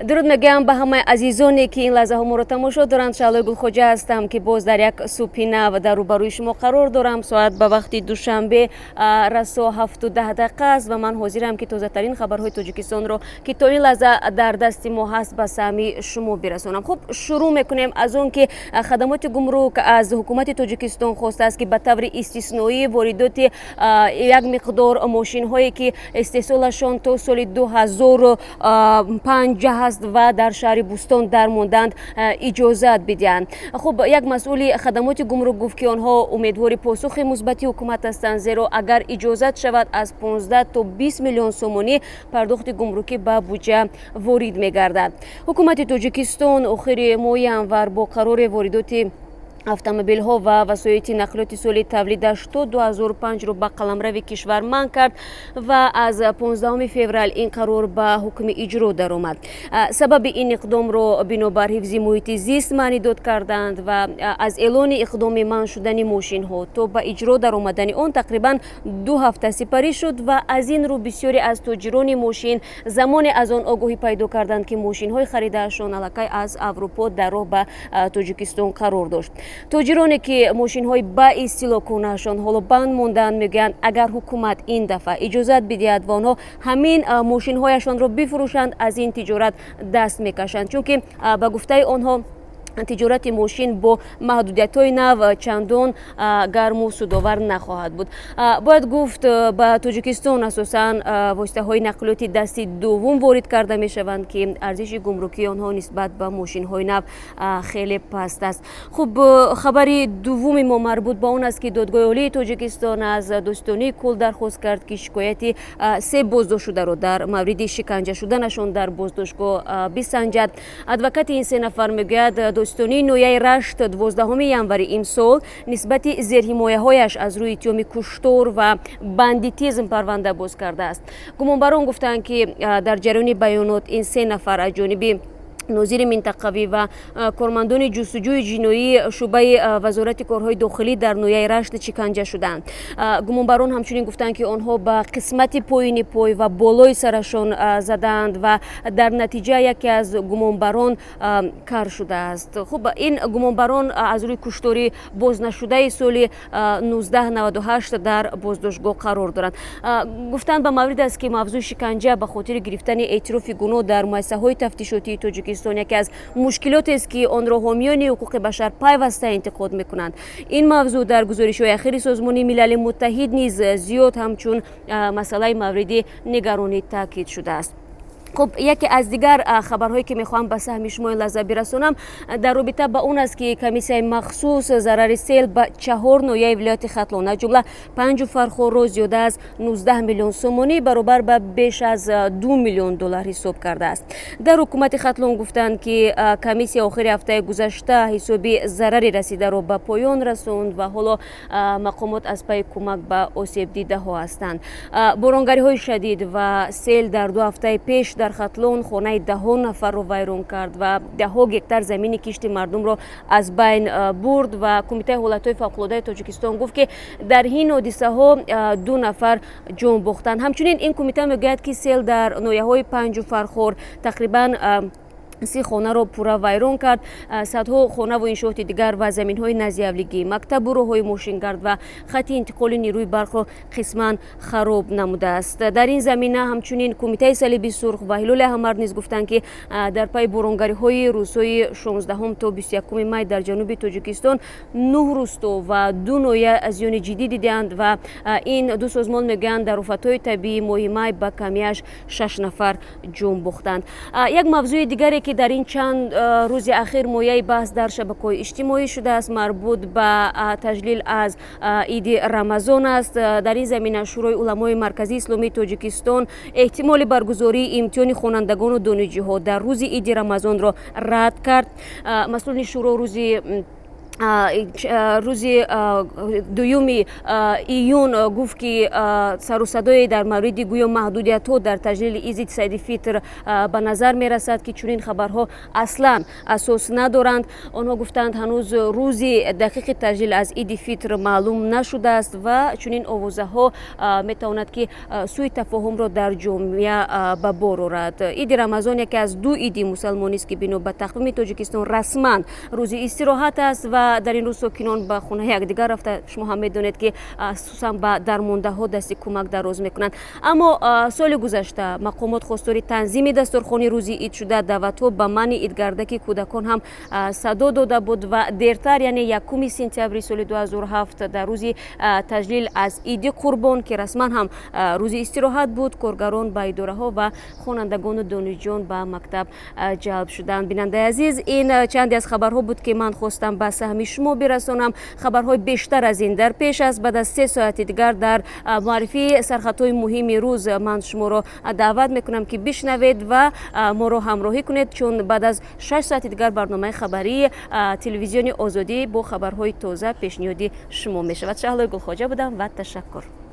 درود میگم به همه عزیزانی که این لحظه ما رو تماشا دارند. شعله گلخوجه هستم که باز در یک صبح نو در روبروی شما قرار دارم. ساعت به وقت دوشنبه رسا 7:10 است و من حاضرم که تازه ترین خبرهای تاجیکستان رو که تا این لحظه در دست ما هست به سهمی شما برسونم. خب شروع میکنیم از اون که خدمات گمرک از حکومت تاجیکستان خواسته است که به طور استثنایی واردات یک مقدار ماشین هایی که استحصالشان تا سال 2005 است و در شهر بوستان در موندند اجازت بدهند. خب یک مسئول خدمات گمرک گفت که آنها امیدوار پاسخ مثبتی حکومت هستند، زیرا اگر اجازت شود از 15 تا 20 میلیون سومانی پرداخت گمرکی به بودجه وارد میگردد. حکومت تاجیکستان آخر ماه انور با قرار واردات автомобил ها و وسایل نقلیاتی سال تولیدش تا 2005 رو به قلمرو کشور منع کرد و از 15 فوریه این قرار به حکم اجرا درآمد. سبب این اقدام رو بنابر حفظ محیط زیست معنی داد کردند و از اعلان اقدام منع شدن ماشین ها تا به اجرا درآمدن آن تقریبا 2 هفته سپری شد و از این رو بسیاری از تاجران ماشین زمان از آن آگاهی پیدا کردند که ماشین های خریدهشان الکی از اروپا در راه به تاجیکستان قرار داشت. تاجرانی که ماشین های به اصطلاح کنهشان حالا بند موندن میگن اگر حکومت این دفعه اجازت بدهد و آنها همین ماشین هایشان را بفروشند از این تجارت دست میکشند، چون که به گفته آنها تجارت ماشین با محدودیت‌های نو چندان گرم و سودآور نخواهد بود. باید گفت به تاجیکستان اساساً واسطه‌های نقلیاتی دستی دوم وارد کرده می‌شوند که ارزش گمرکی آنها نسبت به ماشین‌های نو خیلی پست است. خب خبری دوم ما مربوط به آن است که دادگاه عالی تاجیکستان از دوستانی کل درخواست کرد که شکایتی 3 بازداشت شده را در مورد شکنجه شدنشان در بازداشتگاه بسنجد. ادوکات این 3 نفر میگوید دوستانی نویه رشت 12 ینوری امسال نسبت زیرحمایه هایش از روی اتهام کشتار و بندیتیزم پرونده باز کرده است. گمانبران گفتند که در جریان بیانات این 3 نفر از جانب ناظر منطقوی و کارمندان جستجوی جنایی شعبه وزارت کارهای داخلی در نویه رشت شکنجه شدند. گمانبران همچنین گفتند که آنها به قسمت پایین پای و بالای سرشان زدند و در نتیجه یکی از گمانبران کار شده است. خب این گمانبران از روی کشتاری باز نشده سال 1998 در بازداشتگاه قرار دارند. گفتند به مورد است که موضوع شکنجه به خاطر گرفتن اعتراف گناه در مؤسسه‌های تفتیشاتی تاجیکستان یکی از مشکلات است که آن را حامیان حقوق بشر پیوسته انتقاد میکنند. این موضوع در گزارش‌های اخیر سازمان ملل متحد نیز زیاد همچون مسئله مورد نگرانی تاکید شده است. خب یکی از دیگر خبرهایی که میخوام به سهم شما این لحظه برسونم در رابطه با اون است که کمیسیون مخصوص ضرر سیل به 4 نویه ولایت ختلان از جمله 5 فرخور را زیاده از 19 میلیون سومانی برابر به بیش از 2 میلیون دلار حساب کرده است. در حکومت ختلان گفتند که کمیسیون آخر هفته گذشته حسابی ضرر رسیده را به پایان رسوند و حالا مقامات از پی کمک به آسیب دیده ها هستند. بارانگری های شدید و سیل در 2 هفته پیش در ختلان خانه 10 نفر رو ویران کرد و 10 هکتار زمین کشت مردم رو از بین برد و کمیته حالتهای فوق‌العاده تاجیکستان گفت که در این حادثه ها 2 نفر جان باختند. همچنین این کمیته میگوید که سیل در نویه های 5 فرخور تقریبا 30 خانه را پورا ویران کرد. صدها خانه و انشاءات دیگر و زمین های نزیاولیگی، مکتب و راههای ماشینگرد و خط انتقال نیروی برق را قسما خراب نموده است. در این زمینه همچنین کمیته صلیبی سرخ و هلال احمر نیز گفتند که در پی بارانگری های روزهای 16 تا 21 می در جنوب تاجیکستان 9 روستا و 2 نویه از زیان جدی دیدند و این 2 سازمان میگن در آفتهای طبیعی ماه به کمیش 6 نفر جان باختند. یک موضوع دیگری که در این چند روز اخیر مایه بحث در شبکه‌های اجتماعی شده است مربوط به تجلیل از عید رمضان است. در این زمینه شورای علمای مرکزی اسلامی تاجیکستان احتمال برگزاری امتحان خوانندگان و دانشجوها در روز عید رمضان را رد کرد. مسئولین شورا روز рӯзи 2 июн гуфт ки сарусадое дар мавриди гӯё маҳдудиятҳо дар таҷлили иди саиди фитр ба назар мерасад ки чунин хабарҳо аслан асос надоранд. онҳо гуфтанд ҳанӯз рӯзи дақиқи таҷлил аз иди фитр маълум нашудааст ва чунин овозаҳо метавонад ки сӯи тафоҳумро дар ҷомеа ба бор орад. иди рамазон яке аз 2 иди мусалмонист ки бино ба тақвими тоҷикистон расман рӯзи истироҳат аст ва дар ин рӯз сокинон ба хонаи якдигар рафта шумо ҳам медонед ки хусусан ба дармондаҳо дасти кӯмак дароз мекунанд. аммо соли гузашта мақомот хостори танзими дастурхони рӯзи ид шуда даъватҳо ба манъи идгардаки кӯдакон ҳам садо дода буд ва дертар яъне 1 сентябри соли 2007 дар рӯзи таҷлил аз иди қурбон ки расман ҳам рӯзи истироҳат буд коргарон ба идораҳо ва хонандагону донишҷӯён ба мактаб ҷалб шуданд. бинандаи азиз, ин чанде аз хабарҳо буд ки ман хостам ба саҳми шумо бирасонам. хабарҳои бештар аз ин дар пеш аст. баъд аз 3 соати дигар дар муаррифии сархатҳои муҳими рӯз ман шуморо даъват мекунам ки бишнавед ва моро ҳамроҳӣ кунед, чун баъд аз 6 соати дигар барномаи хабарии телевизиони озодӣ бо хабарҳои тоза пешниҳоди шумо мешавад. шаҳлои гулхоҷа будам ва ташаккур.